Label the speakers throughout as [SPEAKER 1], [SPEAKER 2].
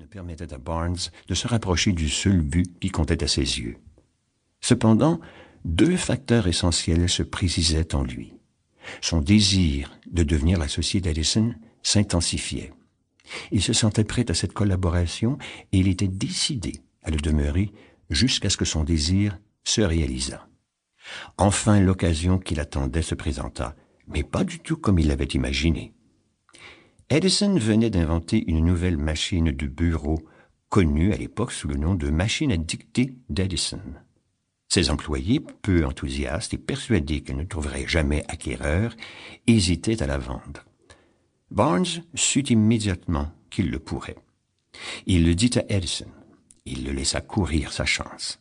[SPEAKER 1] permettait à Barnes de se rapprocher du seul but qui comptait à ses yeux. Cependant, deux facteurs essentiels se précisaient en lui. Son désir de devenir l'associé d'Edison s'intensifiait. Il se sentait prêt à cette collaboration et il était décidé à le demeurer jusqu'à ce que son désir se réalisât. Enfin, l'occasion qu'il attendait se présenta, mais pas du tout comme il l'avait imaginé. Edison venait d'inventer une nouvelle machine de bureau, connue à l'époque sous le nom de machine à dicter d'Edison. Ses employés, peu enthousiastes et persuadés qu'ils ne trouveraient jamais acquéreur, hésitaient à la vendre. Barnes sut immédiatement qu'il le pourrait. Il le dit à Edison. Il le laissa courir sa chance.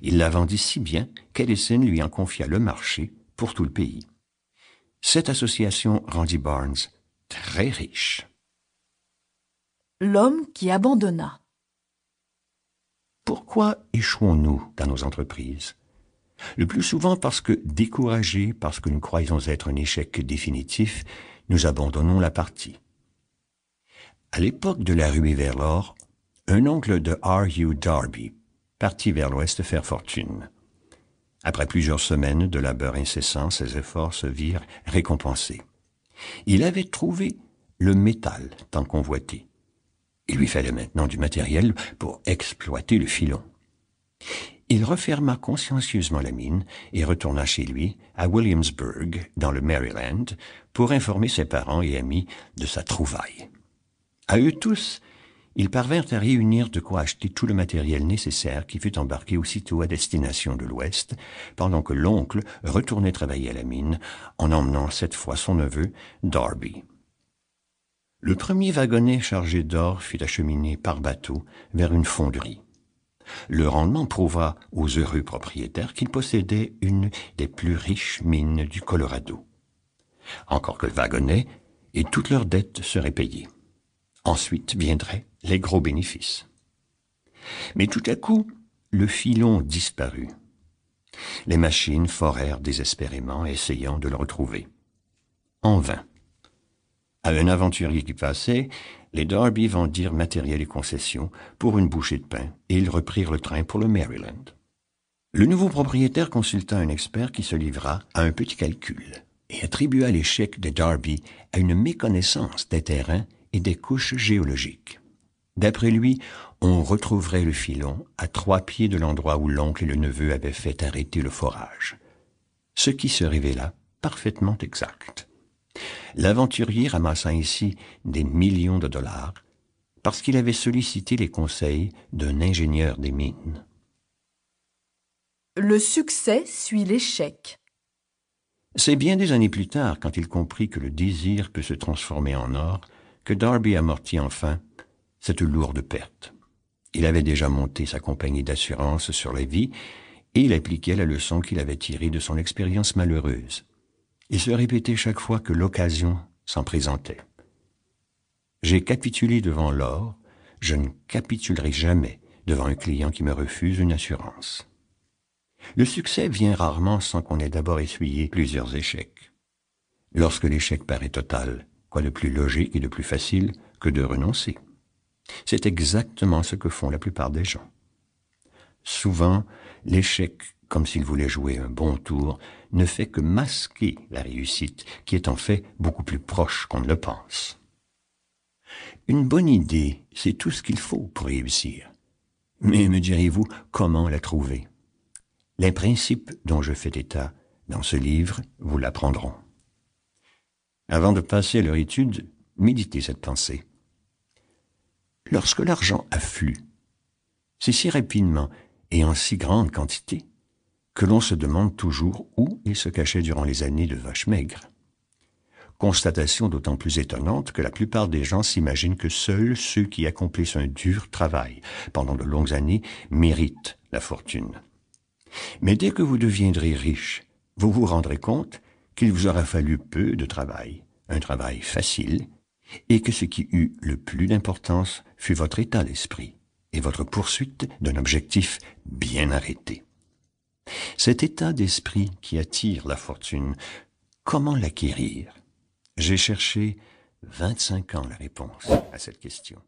[SPEAKER 1] Il la vendit si bien qu'Edison lui en confia le marché pour tout le pays. Cette association rendit Barnes très riche.
[SPEAKER 2] L'homme qui abandonna.
[SPEAKER 1] Pourquoi échouons-nous dans nos entreprises? Le plus souvent parce que, découragés, parce que nous croyons être un échec définitif, nous abandonnons la partie. À l'époque de la ruée vers l'or, un oncle de R.U. Darby partit vers l'ouest faire fortune. Après plusieurs semaines de labeur incessant, ses efforts se virent récompensés. Il avait trouvé le métal tant convoité. Il lui fallait maintenant du matériel pour exploiter le filon. Il referma consciencieusement la mine et retourna chez lui, à Williamsburg, dans le Maryland, pour informer ses parents et amis de sa trouvaille. À eux tous, ils parvinrent à réunir de quoi acheter tout le matériel nécessaire qui fut embarqué aussitôt à destination de l'Ouest, pendant que l'oncle retournait travailler à la mine, en emmenant cette fois son neveu, Darby. Le premier wagonnet chargé d'or fut acheminé par bateau vers une fonderie. Le rendement prouva aux heureux propriétaires qu'ils possédaient une des plus riches mines du Colorado. Encore que le wagonnet et toutes leurs dettes seraient payées. Ensuite viendraient les gros bénéfices. Mais tout à coup, le filon disparut. Les machines forèrent désespérément, essayant de le retrouver. En vain. À un aventurier qui passait, les Darby vendirent matériel et concessions pour une bouchée de pain et ils reprirent le train pour le Maryland. Le nouveau propriétaire consulta un expert qui se livra à un petit calcul et attribua l'échec des Darby à une méconnaissance des terrains et des couches géologiques. D'après lui, on retrouverait le filon à 3 pieds de l'endroit où l'oncle et le neveu avaient fait arrêter le forage. Ce qui se révéla parfaitement exact. L'aventurier ramassa ainsi des millions de dollars parce qu'il avait sollicité les conseils d'un ingénieur des mines.
[SPEAKER 2] Le succès suit l'échec.
[SPEAKER 1] C'est bien des années plus tard, quand il comprit que le désir peut se transformer en or, que Darby amortit enfin cette lourde perte. Il avait déjà monté sa compagnie d'assurance sur la vie et il appliquait la leçon qu'il avait tirée de son expérience malheureuse. Il se répétait chaque fois que l'occasion s'en présentait. J'ai capitulé devant l'or, je ne capitulerai jamais devant un client qui me refuse une assurance. Le succès vient rarement sans qu'on ait d'abord essuyé plusieurs échecs. Lorsque l'échec paraît total, quoi de plus logique et de plus facile que de renoncer? C'est exactement ce que font la plupart des gens. Souvent, l'échec, comme s'il voulait jouer un bon tour, ne fait que masquer la réussite, qui est en fait beaucoup plus proche qu'on ne le pense. Une bonne idée, c'est tout ce qu'il faut pour réussir. Mais me direz-vous, comment la trouver? Les principes dont je fais état dans ce livre vous l'apprendront. Avant de passer à leur étude, méditez cette pensée. Lorsque l'argent afflue, c'est si rapidement et en si grande quantité que l'on se demande toujours où il se cachait durant les années de vaches maigres. Constatation d'autant plus étonnante que la plupart des gens s'imaginent que seuls ceux qui accomplissent un dur travail pendant de longues années méritent la fortune. Mais dès que vous deviendrez riche, vous vous rendrez compte qu'il vous aura fallu peu de travail, un travail facile, et que ce qui eut le plus d'importance fut votre état d'esprit et votre poursuite d'un objectif bien arrêté. Cet état d'esprit qui attire la fortune, comment l'acquérir? J'ai cherché 25 ans la réponse à cette question.